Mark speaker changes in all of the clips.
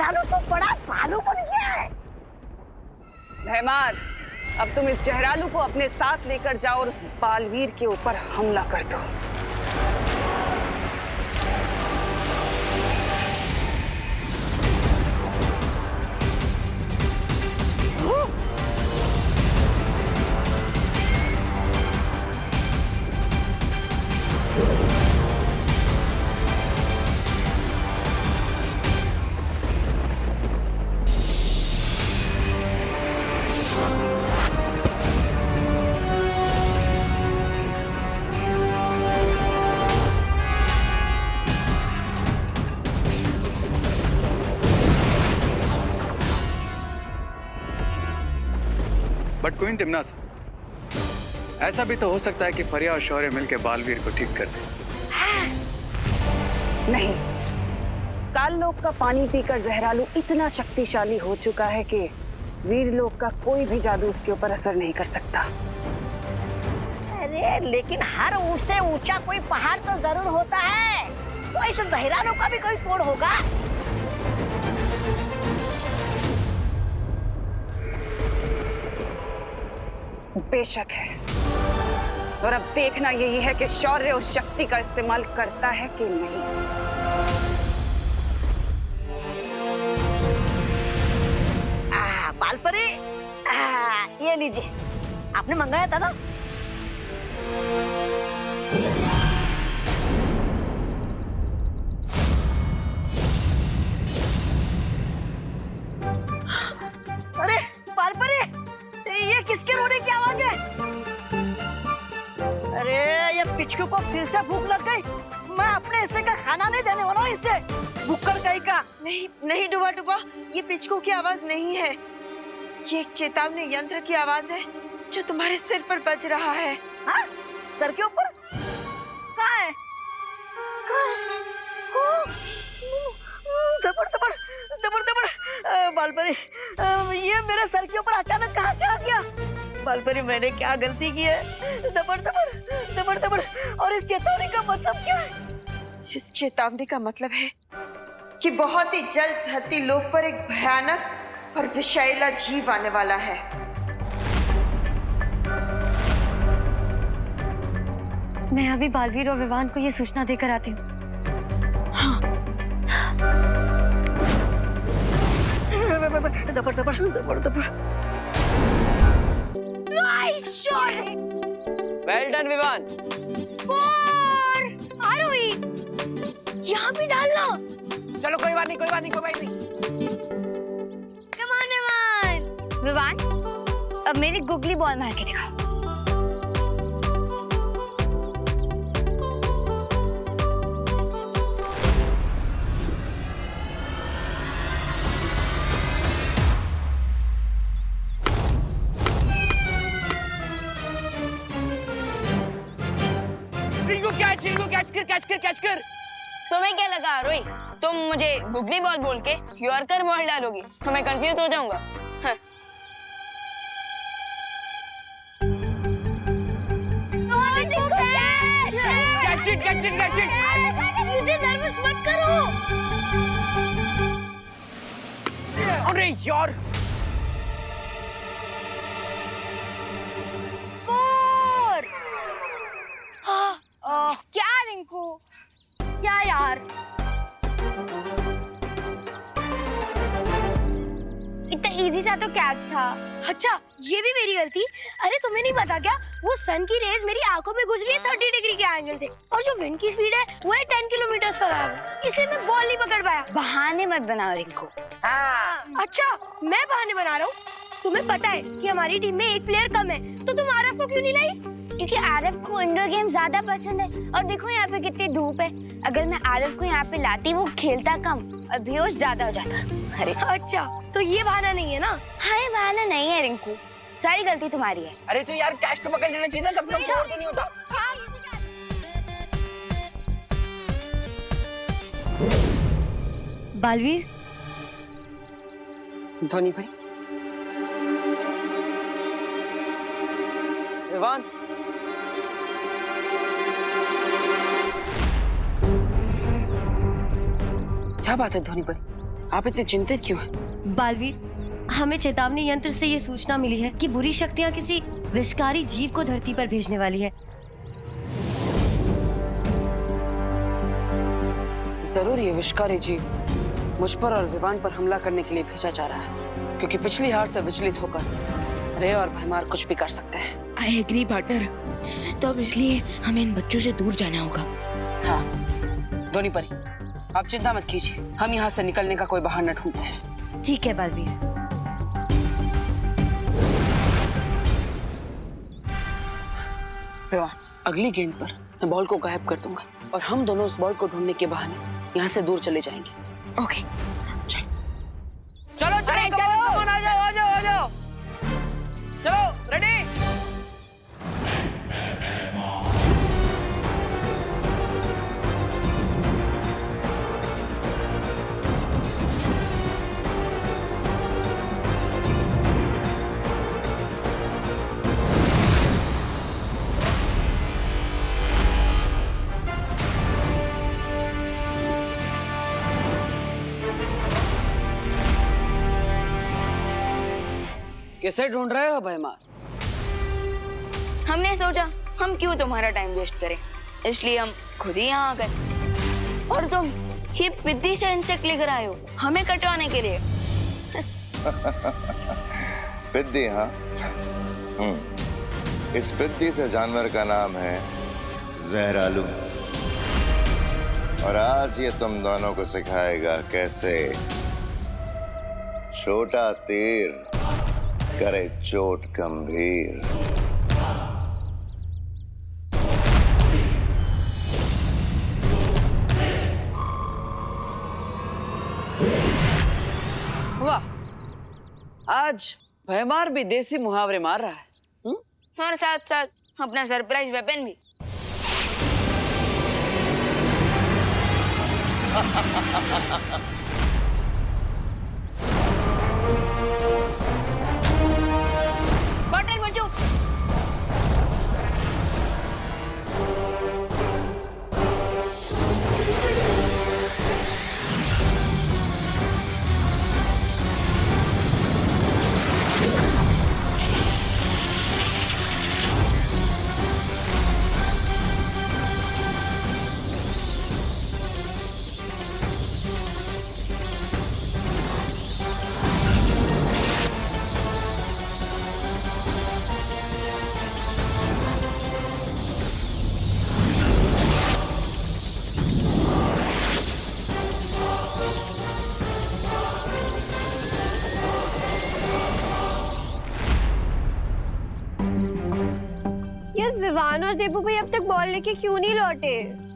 Speaker 1: जहरालू तो बड़ा भालू बन गया है।
Speaker 2: मेहमान, अब तुम इस जहरालू को अपने साथ लेकर जाओ और उस बालवीर के ऊपर हमला कर दो।
Speaker 3: बट क्वीन तिम्नासा, ऐसा भी तो हो सकता है कि फरिया और शौर्य मिलकर बालवीर को ठीक कर दे।
Speaker 2: नहीं, काल लोक का पानी पीकर जहरालू इतना शक्तिशाली हो चुका है कि वीर लोक का कोई भी जादू उसके ऊपर असर नहीं कर सकता।
Speaker 1: अरे लेकिन हर ऊंच से ऊंचा कोई पहाड़ तो जरूर होता है, तो इस जहरालू का भी कोई तोड़ होगा।
Speaker 2: बेशक है, और अब देखना यही है कि शौर्य उस शक्ति का इस्तेमाल करता है कि नहीं।
Speaker 1: बालपरी, ये लीजिए, आपने मंगाया था ना। अरे बालपरी, ये किसके रोने की आवाज है? अरे ये पिचकू को फिर से भूख लग गई। मैं अपने हिस्से का खाना नहीं देने वाला हूँ इससे, भूखड़ कहीं का।
Speaker 4: नहीं नहीं डुबा डुबा, ये पिचकू की आवाज नहीं है, ये एक चेतावनी यंत्र की आवाज है जो तुम्हारे सिर पर बज रहा है।
Speaker 1: हाँ? सर के ऊपर? कहाँ है? दबर दबर दबर दबर, बालपरी, ये मेरे सर के ऊपर अचानक कहाँ से आ गया? बालपरी, मैंने क्या गलती की है? दबर दबर दबर दबर, और इस चेतावनी का मतलब क्या है?
Speaker 4: इस चेतावनी का मतलब है कि बहुत ही जल्द धरती लोक पर एक भयानक और विषैला जीव आने वाला है।
Speaker 5: मैं अभी बालवीर और विवान को ये सूचना देकर आती हूँ।
Speaker 1: दबर दबर दबर दबर।
Speaker 6: Well done Vivaan.
Speaker 5: आरोही, यहाँ भी डालना।
Speaker 6: चलो कोई बात नहीं, कोई बात नहीं, कोई बात नहीं।
Speaker 5: Come on, Vivaan. विवान, अब मेरी गुगली बॉल मार के दिखाओ।
Speaker 6: कैच कर। तुम्हें क्या लगा रोई, तुम मुझे गुगली बॉल बोल के यॉर्कर बॉल डालोगी तो मैं कंफ्यूज हो जाऊंगा।
Speaker 5: मुझे नर्वस मत करो।
Speaker 6: अरे यार,
Speaker 5: क्या रिंकू, क्या यार, इतना इजी सा तो कैच था।
Speaker 7: अच्छा, ये भी मेरी गलती। अरे तुम्हें नहीं पता क्या, वो सन की रेज मेरी आंखों में गुजरी है 30 डिग्री के एंगल से, और जो विंड की स्पीड है वो है 10 किलोमीटर पर आवर, इसलिए मैं बॉल नहीं पकड़ पाया।
Speaker 5: बहाने मत बनाओ रिंकू।
Speaker 7: अच्छा, मैं बहाने बना रहा हूँ? तुम्हें पता है कि हमारी टीम में एक प्लेयर कम है, तो तुम आरफ को क्यों नहीं लाई?
Speaker 5: क्योंकि आरफ को इंडोर गेम ज्यादा पसंद है, और देखो यहाँ पे कितनी धूप है। अगर मैं आरफ को यहाँ पे लाती, वो खेलता कम और बेहोश ज्यादा हो जाता। अरे
Speaker 7: अच्छा, तो ये बहाना नहीं है ना?
Speaker 5: हाँ, ये बहाना नहीं है रिंकू, सारी गलती तुम्हारी है।
Speaker 6: अरे तो यार कैच तो पकड़ लेना चाहिए ना, कब तक छोड़ तो नहीं होता।
Speaker 5: बालवीर,
Speaker 4: धोनी भाई,
Speaker 6: विवान,
Speaker 4: क्या बात है धोनी भाई,
Speaker 2: आप इतने चिंतित क्यों हैं?
Speaker 8: बालवीर, हमें चेतावनी यंत्र से ये सूचना मिली है कि बुरी शक्तियाँ किसी विषकारी जीव को धरती पर भेजने वाली है।
Speaker 2: जरूर ये विषकारी जीव मुझ पर और विवान पर हमला करने के लिए भेजा जा रहा है, क्योंकि पिछली हार से विचलित होकर रे और भैमार कुछ भी कर सकते हैं।
Speaker 6: I agree partner. तो अब इसलिए हमें इन बच्चों से दूर जाना होगा।
Speaker 2: हाँ दोनी परी, आप चिंता मत कीजिए, हम यहाँ से निकलने का कोई बहाना ढूंढते हैं।
Speaker 8: ठीक है बालवीर।
Speaker 2: विवान, अगली गेंद पर मैं बॉल को गायब कर दूंगा और हम दोनों उस बॉल को ढूंढने के बहाने यहाँ से दूर चले जाएंगे।
Speaker 6: ओके।
Speaker 2: चलो चलो, कमान आ जाओ आ जाओ आ जाओ, चलो रेडी। किसे ढूंढ रहे हो भैमार?
Speaker 6: हमने सोचा हम क्यों तुम्हारा टाइम वेस्ट करें, इसलिए हम खुद ही यहाँ आ गए। और तुम ही पिद्दी से इंसेक्ट लेकर आए हो हमें कटवाने के लिए।
Speaker 9: पिद्दी? हाँ, इस पिद्दी से जानवर का नाम है जहरालू, और आज ये तुम दोनों को सिखाएगा कैसे छोटा तीर करे चोट गंभीर।
Speaker 2: वाह, आज भैमार भी देसी मुहावरे मार रहा है।
Speaker 6: और साथ साथ अपना सरप्राइज वेपन भी। बटर बचो।
Speaker 7: विवान और देबू भाई अब तक बॉल लेके क्यों नहीं लौटे?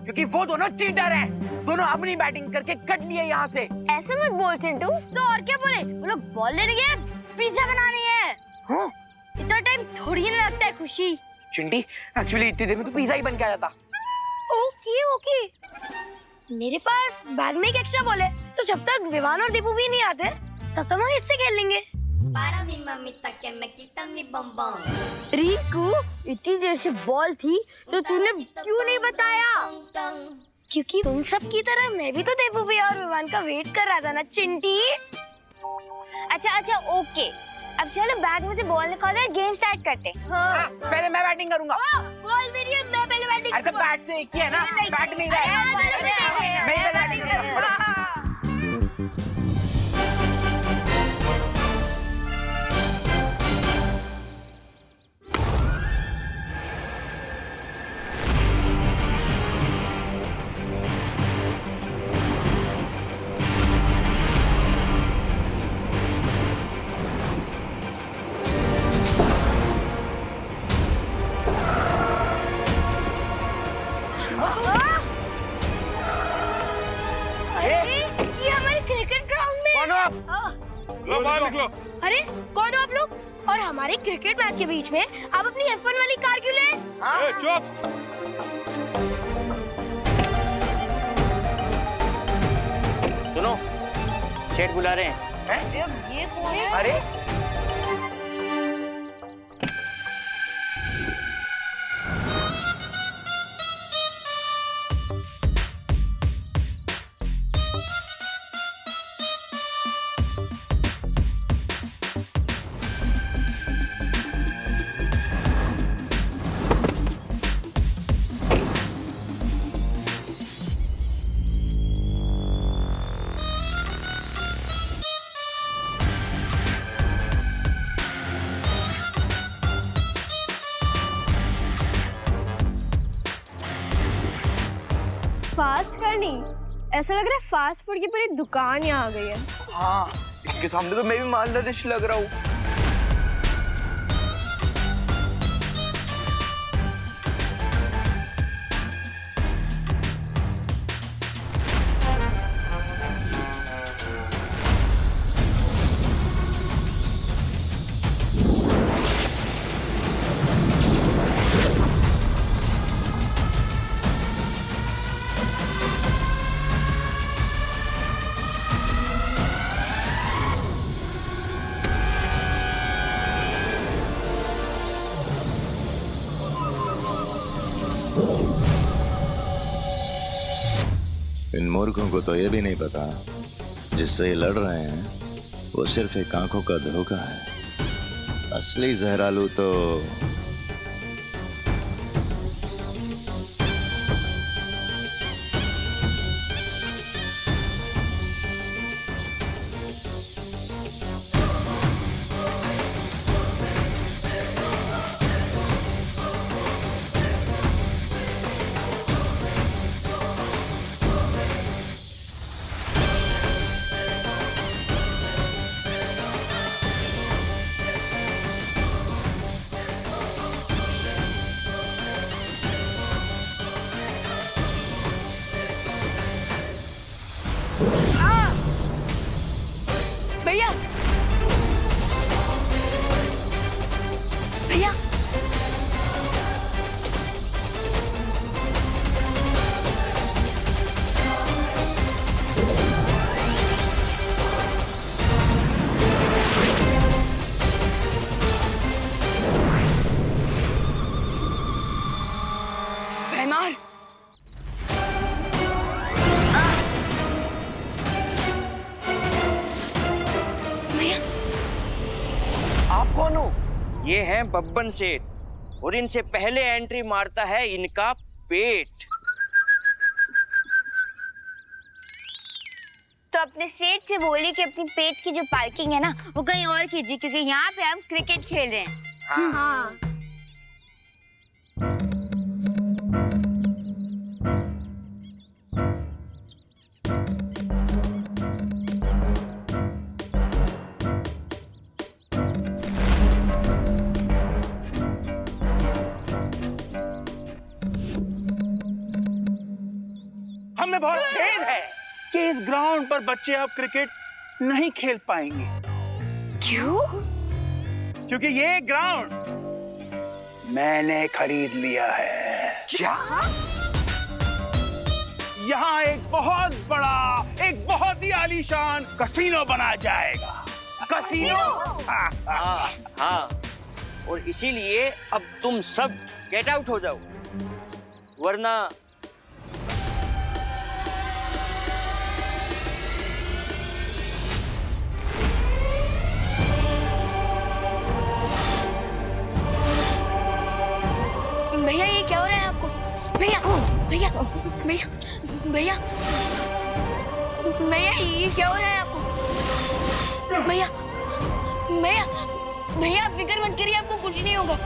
Speaker 10: क्योंकि वो दोनों चीटर हैं। दोनों अपनी बैटिंग करके कट लिए यहाँ से।
Speaker 7: ऐसे मत बोल चिंटू। तो और क्या बोले? वो लोग बॉल लेने गए, पिज्जा बनाने गए।
Speaker 10: हाँ?
Speaker 7: इतना टाइम थोड़ी ना लगता है खुशी।
Speaker 10: चिंटी, एक्चुअली इतनी देर में तो पिज्जा ही बन के आया था।
Speaker 7: Okay okay. मेरे पास बैग में एक एक्स्ट्रा बॉल है, तो जब तक विवान और देबू भी नहीं आते तब तक हम इससे खेल लेंगे।
Speaker 5: रिंकू, इतनी देर से बॉल थी तो तूने क्यों नहीं बताया?
Speaker 7: क्योंकि तुम सब की तरह मैं भी तो देबू भैया और विवान का वेट कर रहा था ना चिंटी।
Speaker 5: अच्छा ओके, अब चलो बैग में से बॉल निकालो, गेम स्टार्ट करते हैं।
Speaker 10: हाँ, पहले मैं बैटिंग करूंगा।
Speaker 7: बॉल मेरी है, मैं पहले बैटिंग।
Speaker 10: अरे तो बैट से एक ही है ना, बैट नहीं रहा। मैं बैटिंग करूंगा।
Speaker 7: अरे कौन हो आप लोग? और हमारे क्रिकेट मैच के बीच में आप अपनी F1 वाली कार क्यों ले?
Speaker 11: चुप!
Speaker 10: सुनो, सेठ बुला रहे हैं।
Speaker 7: ये कौन है?
Speaker 10: अरे
Speaker 7: फास्ट करनी, ऐसा लग रहा है फास्ट फूड की पूरी दुकान यहाँ आ गई है।
Speaker 10: हाँ, इसके सामने तो मैं भी मालनरिश लग रहा हूँ।
Speaker 9: इन मूर्खों को तो ये भी नहीं पता जिससे ये लड़ रहे हैं वो सिर्फ एक आंखों का धोखा है। असली जहरालू तो
Speaker 6: भैया भैया भैमार
Speaker 10: आप कौन हो? ये हैं बब्बन सेठ और इनसे पहले एंट्री मारता है इनका पेट।
Speaker 5: तो अपने सेठ से बोलिए कि अपनी पेट की जो पार्किंग है ना वो कहीं और कीजिए, क्योंकि यहाँ पे हम क्रिकेट खेल रहे हैं।
Speaker 7: हाँ।
Speaker 11: हमें बहुत खेद है कि इस ग्राउंड पर बच्चे अब क्रिकेट नहीं खेल पाएंगे।
Speaker 6: क्यों?
Speaker 11: क्योंकि ये ग्राउंड मैंने खरीद लिया है।
Speaker 10: क्या?
Speaker 11: यहाँ एक बहुत बड़ा, एक बहुत ही आलीशान कसीनो बनाया जाएगा।
Speaker 10: कसीनो? हाँ, और इसीलिए अब तुम सब गेट आउट हो जाओ, वरना
Speaker 6: भैया ये क्या हो रहा है आपको? भैया भैया भैया भैया भैया ये क्या हो रहा है आपको? भैया भैया भैया आप फिक्र मत करिए, आपको कुछ नहीं होगा।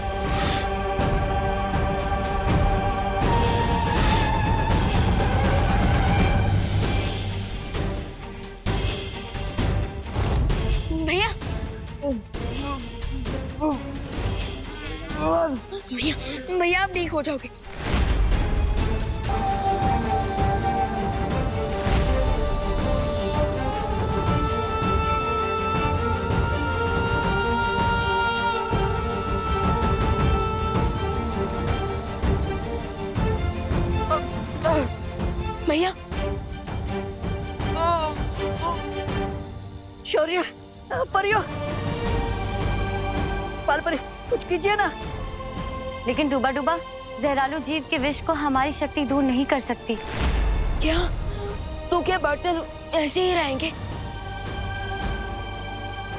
Speaker 6: भैया भैया भैया आप ठीक हो जाओगे। भैया
Speaker 1: शौर्य, परियो, पालपरी, कुछ कीजिए ना।
Speaker 8: लेकिन डूबा डूबा जहरालू जीव के विष को हमारी शक्ति दूर नहीं कर सकती।
Speaker 6: क्या तो क्या पार्टनर ऐसे ही रहेंगे?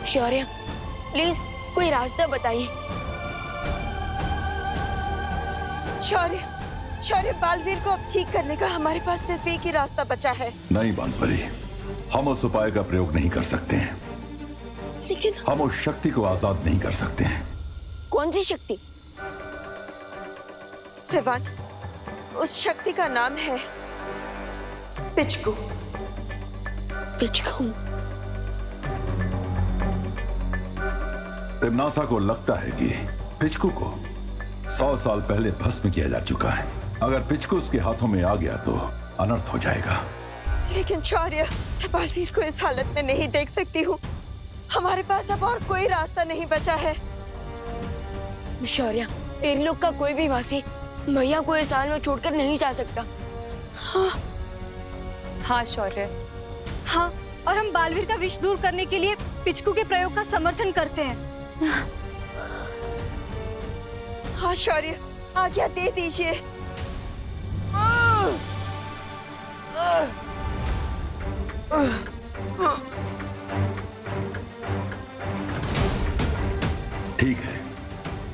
Speaker 6: शौर्य प्लीज कोई रास्ता बताइए।
Speaker 4: शौर्य, शौर्य, बालवीर को अब ठीक करने का हमारे पास सिर्फ एक ही रास्ता बचा है।
Speaker 12: नहीं बालपरी, हम उस उपाय का प्रयोग नहीं कर सकते हैं।
Speaker 6: लेकिन
Speaker 12: हम उस शक्ति को आजाद नहीं कर सकते हैं।
Speaker 6: कौन सी शक्ति?
Speaker 4: विवान, उस शक्ति का नाम है पिचकू।
Speaker 6: पिचकू।
Speaker 12: तिमनासा को लगता है कि पिचकू को 100 साल पहले भस्म किया जा चुका है। अगर पिचकू उसके हाथों में आ गया तो अनर्थ हो जाएगा।
Speaker 4: लेकिन शौर्य, मैं बालवीर को इस हालत में नहीं देख सकती हूँ। हमारे पास अब और कोई रास्ता नहीं बचा है।
Speaker 6: शौर्य, तेरे लोग का कोई भी वासी भैया को इस हाल में छोड़कर नहीं जा सकता।
Speaker 13: हाँ शौर्य, हाँ, और हम बालवीर का विष दूर करने के लिए पिचकू के प्रयोग का समर्थन करते हैं।
Speaker 4: हाँ शौर्य, आज्ञा दे दीजिए।
Speaker 12: ठीक है,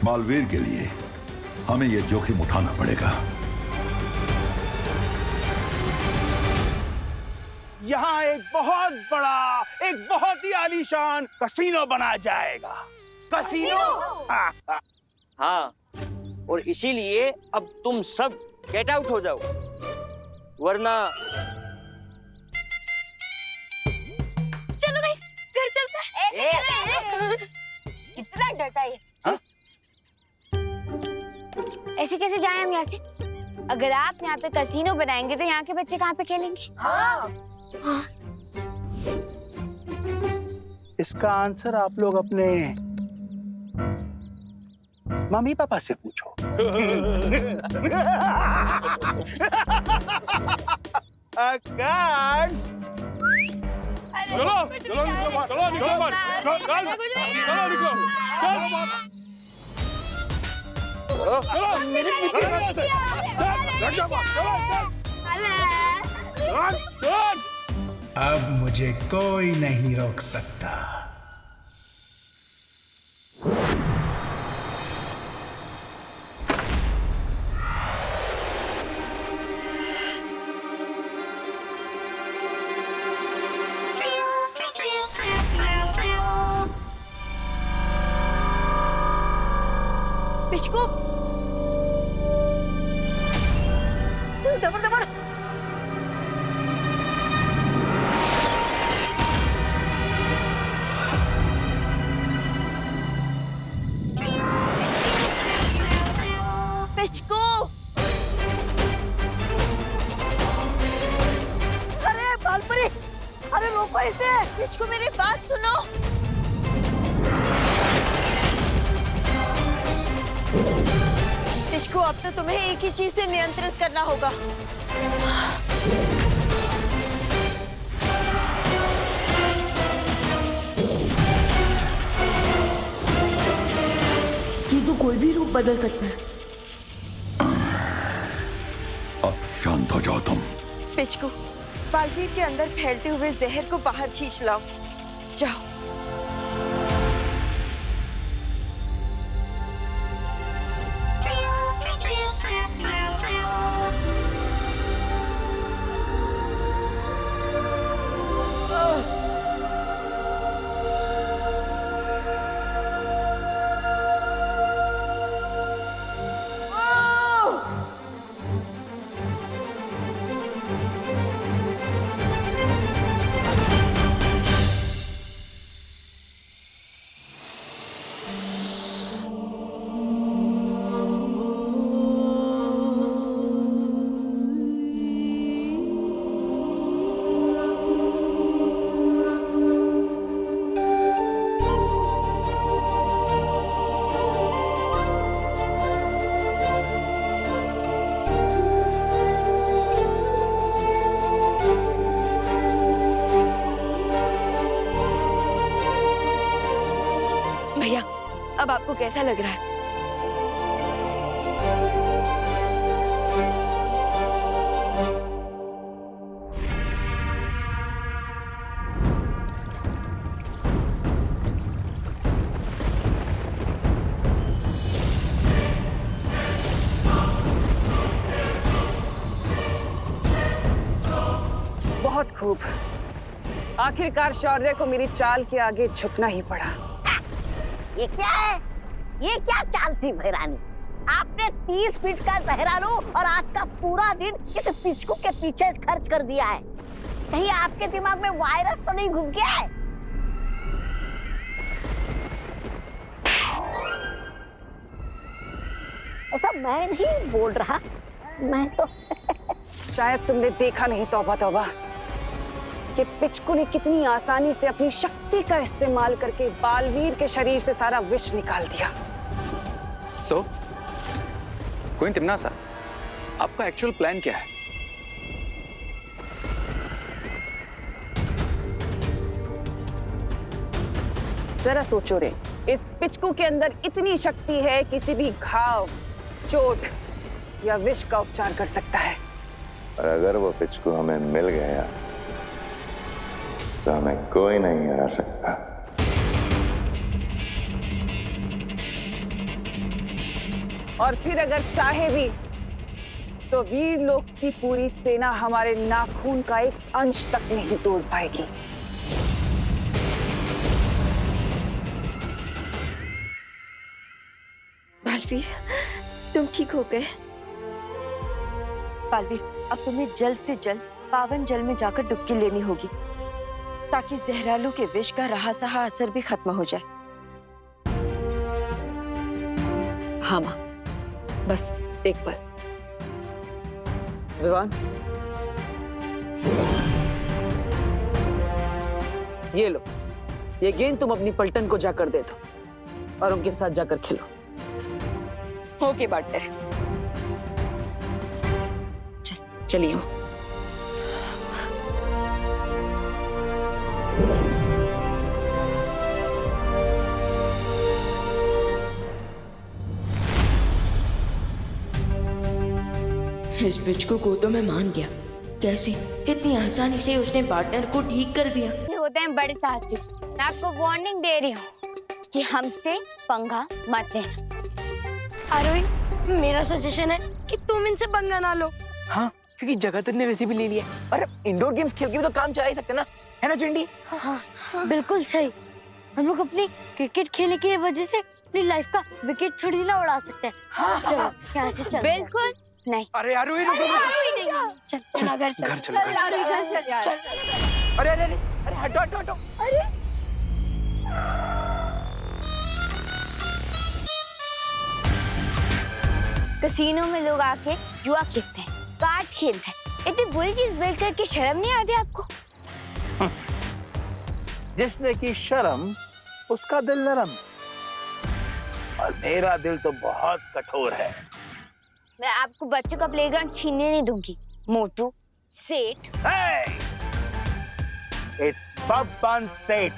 Speaker 12: बालवीर के लिए हमें यह जोखिम उठाना पड़ेगा।
Speaker 11: यहाँ एक बहुत बड़ा, एक बहुत ही आलीशान कसीनो बनाया जाएगा। कसीनो?
Speaker 10: हाँ, और इसीलिए अब तुम सब गेट आउट हो जाओ, वरना।
Speaker 7: चलो गाइस, घर चलते हैं।
Speaker 5: कितना डरता है ये। ऐसे कैसे जाएं हम यहाँ से? अगर आप यहाँ पे कसीनो बनाएंगे तो यहाँ के बच्चे कहाँ पे खेलेंगे?
Speaker 11: इसका आंसर आप लोग अपने मम्मी पापा से पूछो। कार्ड्स।
Speaker 7: चलो चलो निकलो, चलो निकलो मत, चलो निकलो,
Speaker 11: चलो मेरी से लग जा, चलो।
Speaker 14: अब मुझे कोई नहीं रोक सकता।
Speaker 4: पिचकू,
Speaker 1: दबर दबर।
Speaker 4: पिचकू,
Speaker 1: अरे बालपरी, अरे रोको इसे।
Speaker 4: पिचकू मेरी बात सुनो। पिचकू, अब तो तुम्हें एक ही चीज से नियंत्रित करना होगा।
Speaker 8: ये तो कोई भी रूप बदल सकता है।
Speaker 12: अब शांत हो जाओ तुम।
Speaker 4: पिचकू, बालवीर के अंदर फैलते हुए जहर को बाहर खींच लाओ। जाओ।
Speaker 6: अब आपको कैसा लग रहा है?
Speaker 2: बहुत खूब। आखिरकार शौर्य को मेरी चाल के आगे झुकना ही पड़ा।
Speaker 1: ये क्या है? ये क्या चाल थी भैरानी? आपने 30 फीट का जहरालू और आज का पूरा दिन इस पिचकू के पीछे खर्च कर दिया है। कहीं आपके दिमाग में वायरस तो नहीं घुस गया है? ऐसा मैं नहीं बोल रहा, मैं तो
Speaker 2: शायद तुमने देखा नहीं तौबा तौबा कि पिचकू ने कितनी आसानी से अपनी शक्ति का इस्तेमाल करके बालवीर के शरीर से सारा विष निकाल दिया।
Speaker 3: सो क्वीन तिम्नासा, आपका एक्चुअल प्लान क्या है?
Speaker 2: जरा सोचो रे, इस पिचकू के अंदर इतनी शक्ति है किसी भी घाव, चोट या विष का उपचार कर सकता है।
Speaker 9: और अगर वो पिचकू हमें मिल गया तो हमें कोई नहीं हरा सकता।
Speaker 2: और फिर अगर चाहे भी तो वीर लोक की पूरी सेना हमारे नाखून का एक अंश तक नहीं तोड़ पाएगी।
Speaker 4: बालवीर, तुम ठीक हो गए? बालवीर, अब तुम्हें जल्द से जल्द पावन जल में जाकर डुबकी लेनी होगी ताकि जहरालू के विष का रहा सहा असर भी खत्म हो जाए।
Speaker 2: हाँ माँ, बस एक पल। विवान, ये लो, ये गेंद तुम अपनी पलटन को जाकर दे दो और उनके साथ जाकर खेलो। ओके पार्टनर, चलिए।
Speaker 6: इस पिचकू को तो मैं मान गया, कैसे इतनी आसानी से उसने पार्टनर को ठीक कर दिया।
Speaker 5: ये होते हैं बड़े साहसी। मैं आपको वार्निंग दे रही हूँ कि हमसे पंगा मत लेना।
Speaker 7: आरोही, मेरा सजेशन है कि तुम इनसे पंगा ना लो।
Speaker 10: हाँ, क्योंकि जगत ने वैसे भी ले लिया और इंडोर गेम्स खेल के भी तो काम चला ही सकते ना, है ना चिंडी?
Speaker 7: हाँ, बिल्कुल सही। हम लोग अपनी क्रिकेट खेलने की वजह से अपनी लाइफ का विकेट थोड़ी ना उड़ा सकते हैं। चलो यहाँ से चल।
Speaker 5: बिल्कुल नहीं।
Speaker 10: अरे यार,
Speaker 7: चल घर चल।
Speaker 10: घर चलो,
Speaker 7: चल।
Speaker 10: अरे अरे अरे अरे, हटो हटो हटो।
Speaker 5: कसीनो में लोग आके जुआ खेलते हैं, कार्ड्स खेलते हैं। इतनी बुरी चीज बिल्ड करके शर्म नहीं आती आपको?
Speaker 11: जिसने की शर्म उसका दिल नरम, और मेरा दिल तो बहुत कठोर है।
Speaker 5: मैं आपको बच्चों का प्लेग्राउंड छीनने नहीं दूंगी, मोटू सेठ।
Speaker 11: Hey! It's बब्बन सेठ।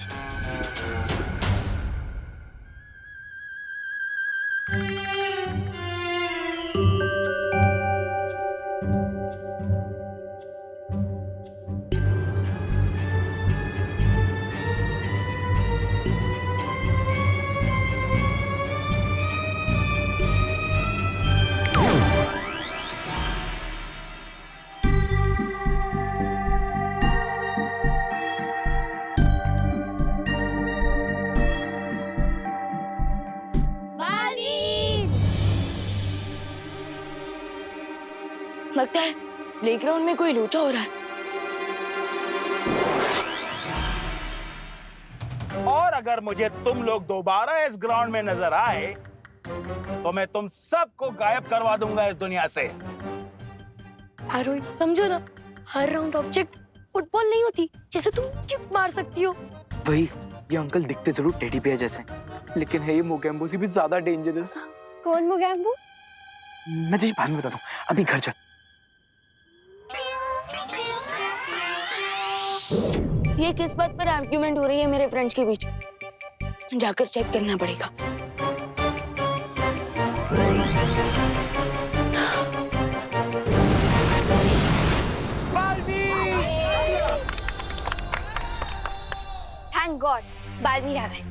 Speaker 6: लगता है प्लेग्राउंड में कोई लोचा हो रहा है।
Speaker 11: और अगर मुझे तुम लोग दोबारा इस ग्राउंड में नजर आए तो मैं तुम सबको गायब करवा दूंगा इस दुनिया से।
Speaker 7: आरोही, समझो ना, हर राउंड ऑब्जेक्ट फुटबॉल नहीं होती जैसे तुम किक मार सकती हो।
Speaker 10: वही, ये अंकल दिखते जरूर टेडी बेयर जैसे, लेकिन है ये मोगैम्बो से भी ज्यादा डेंजरस।
Speaker 7: कौन मोगैम्बो?
Speaker 10: मैं तुझे बाद में बताता हूँ, अभी घर चल।
Speaker 6: ये किस बात पर आर्ग्यूमेंट हो रही है मेरे फ्रेंड्स के बीच? जाकर चेक करना पड़ेगा।
Speaker 5: थैंक गॉड, बालवीर आ गए।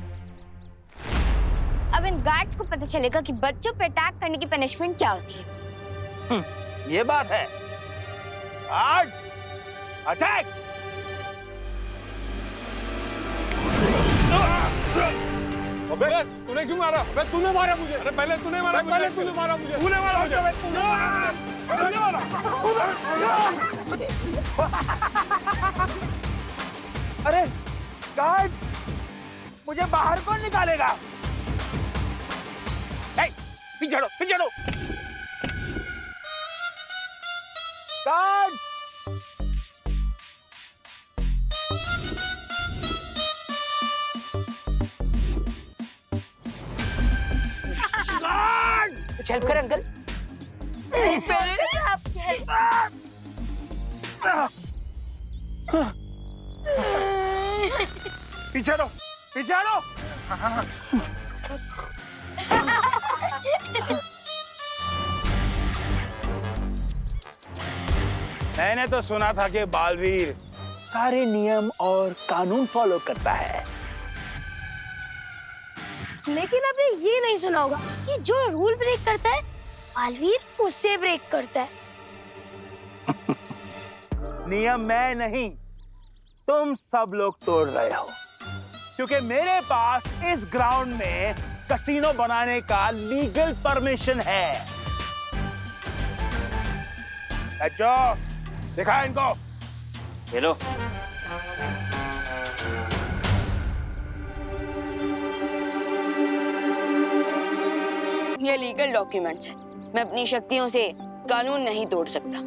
Speaker 5: अब इन गार्ड्स को पता चलेगा कि बच्चों पे अटैक करने की पनिशमेंट क्या होती है।
Speaker 11: ये बात है। आज अटैक।
Speaker 15: अबे तूने क्यों मारा? अबे तूने मारा मुझे। अरे पहले तूने मारा मुझे। पहले तूने मारा मुझे। तूने मारा मुझे। तूने मारा।
Speaker 11: अरे गार्ड्स, मुझे बाहर कौन निकालेगा? पीछे हटो, पीछे हटो। गार्ड्स,
Speaker 1: कुछ हेल्प कर अंकल।
Speaker 11: पीछे हटो, पीछे हटो। मैंने तो सुना था कि बालवीर सारे नियम और कानून फॉलो करता है,
Speaker 7: लेकिन आपने ये नहीं सुना होगा कि जो रूल ब्रेक करता है बालवीर उससे ब्रेक करता है।
Speaker 11: नियम मैं नहीं, तुम सब लोग तोड़ रहे हो, क्योंकि मेरे पास इस ग्राउंड में कसीनो बनाने का लीगल परमिशन है। बच्चों, दिखा इनको।
Speaker 10: चलो।
Speaker 6: ये लीगल डॉक्यूमेंट्स है। मैं अपनी शक्तियों से कानून नहीं तोड़ सकता।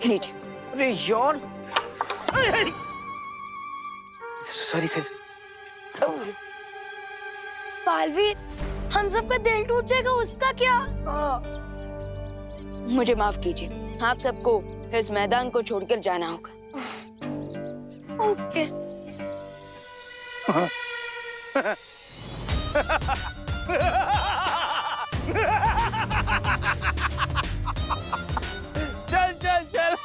Speaker 6: लीजिए।
Speaker 1: अरे यार, सॉरी सॉरी।
Speaker 7: बालवीर, हम सबका दिल टूट जाएगा, उसका क्या?
Speaker 6: मुझे माफ कीजिए, आप सबको इस मैदान को छोड़कर जाना होगा।
Speaker 7: ओके।
Speaker 11: चल चल चल।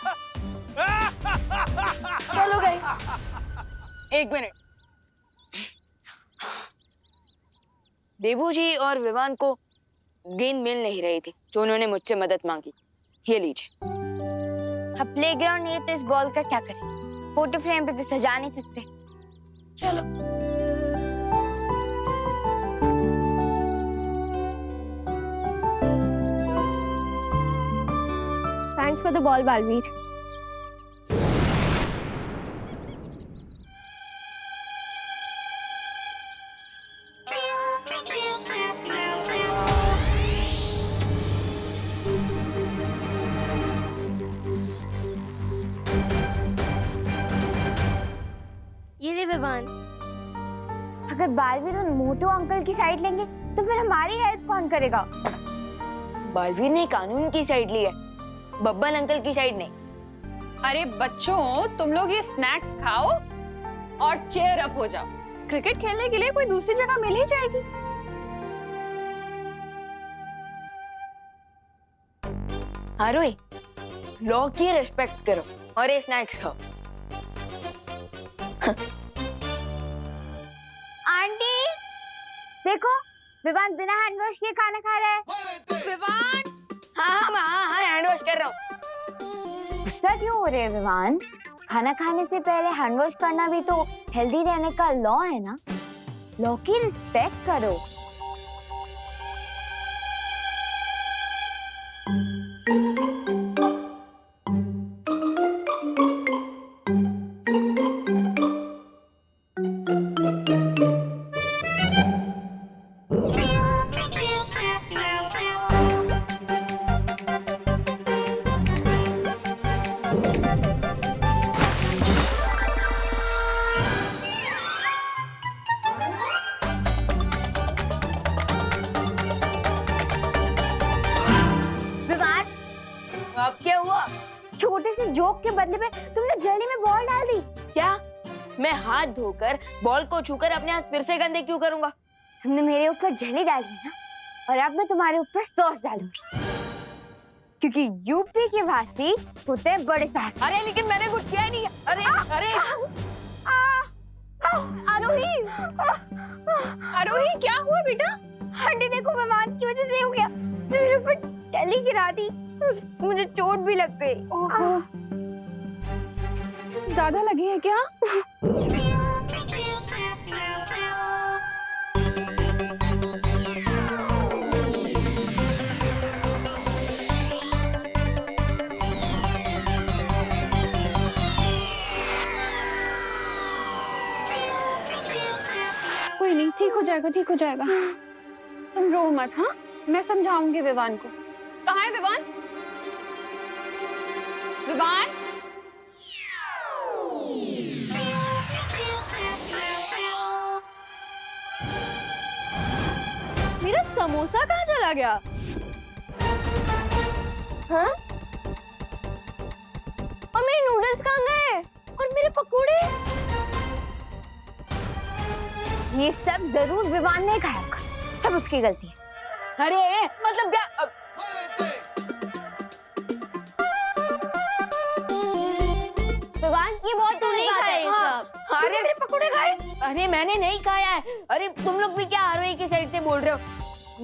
Speaker 7: चलो गाइस।
Speaker 6: एक मिनट। देबू जी और विवान को गेंद मिल नहीं रही थी, तो उन्होंने मुझसे मदद मांगी। ये लीजिए।
Speaker 5: अब प्लेग्राउंड नहीं है तो इस बॉल का क्या करें? फोटो फ्रेम पे तो सजा नहीं सकते।
Speaker 7: चलो। Thanks for the ball Baalveer. ये ले विवान।
Speaker 5: अगर बालवीर उन मोटू अंकल की साइड लेंगे तो फिर हमारी हेल्प कौन करेगा?
Speaker 6: बालवीर ने कानून की साइड ली है, बब्बन अंकल की साइड नहीं।
Speaker 16: अरे बच्चों, तुम लोग ये स्नैक्स खाओ और चेयर अप हो जाओ। क्रिकेट खेलने के लिए कोई दूसरी जगह मिल ही जाएगी।
Speaker 6: आरोही, लॉ की रिस्पेक्ट करो और ये स्नैक्स खाओ।
Speaker 5: आंटी, देखो विवान बिना हैंड वॉश किए खाना खा रहा है।
Speaker 6: विवान, हाँ, हैंड वॉश कर रहा हूँ।
Speaker 5: गुस्सा क्यों हो रहे हैं विवान? खाना खाने से पहले हैंड वॉश करना भी तो हेल्दी रहने का लॉ है ना। लॉ की रिस्पेक्ट करो।
Speaker 6: अब क्या हुआ?
Speaker 5: छोटे से जोक के बदले में तुमने जल्दी में बॉल डाल दी।
Speaker 6: क्या? मैं हाथ धोकर बॉल को छूकर अपने हाथ फिर से गंदे क्यों करूंगा?
Speaker 5: तुमने मेरे ऊपर जली डाली ना, और अब मैं तुम्हारे ऊपर सॉस डालूंगी, क्योंकि यूपी के वासी होते हैं बड़े साहसी।
Speaker 6: अरे लेकिन मैंने कुछ किया नहीं। अरे अरे
Speaker 7: आरोही, आरोही क्या हुआ बेटा?
Speaker 5: आंटी देखो, विमान की वजह से हो गया। मेरे ऊपर जली गिरा दी, मुझे चोट भी लग गई।
Speaker 13: ज्यादा लगी है क्या?
Speaker 16: जाएगा, ठीक हो जाएगा। तुम रो मत, हाँ? मैं समझाऊंगी विवान को। कहाँ है विवान? विवान?
Speaker 7: मेरा समोसा कहाँ चला गया? हाँ? और मेरे नूडल्स कहाँ गए? और मेरे पकोड़े?
Speaker 5: ये सब जरूर विवान ने खाया होगा, सब उसकी गलती है।
Speaker 6: अरे मतलब क्या?
Speaker 5: विवान,
Speaker 7: ये बहुत
Speaker 5: तूने
Speaker 7: गलत
Speaker 5: खाया
Speaker 7: है।
Speaker 5: ये
Speaker 7: हाँ।
Speaker 5: सब।
Speaker 6: अरे मेरे पकोड़े खाए? अरे मैंने नहीं खाया है। अरे तुम लोग भी क्या आरोही की साइड से बोल रहे हो?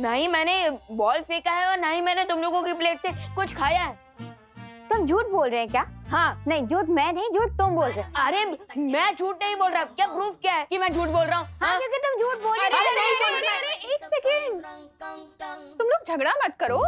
Speaker 6: ना ही मैंने बॉल फेंका है और ना ही मैंने तुम लोगों की प्लेट से कुछ खाया है।
Speaker 5: तुम झूठ बोल रहे हैं क्या?
Speaker 6: हाँ।
Speaker 5: नहीं, झूठ मैं नहीं, झूठ तुम बोल रहे हो।
Speaker 6: अरे मैं झूठ नहीं बोल रहा। क्या प्रूफ क्या है कि मैं झूठ बोल रहा हूँ?
Speaker 5: हाँ, क्योंकि तुम झूठ बोल रहे हो।
Speaker 16: अरे एक सेकेंड, तुम लोग झगड़ा मत करो।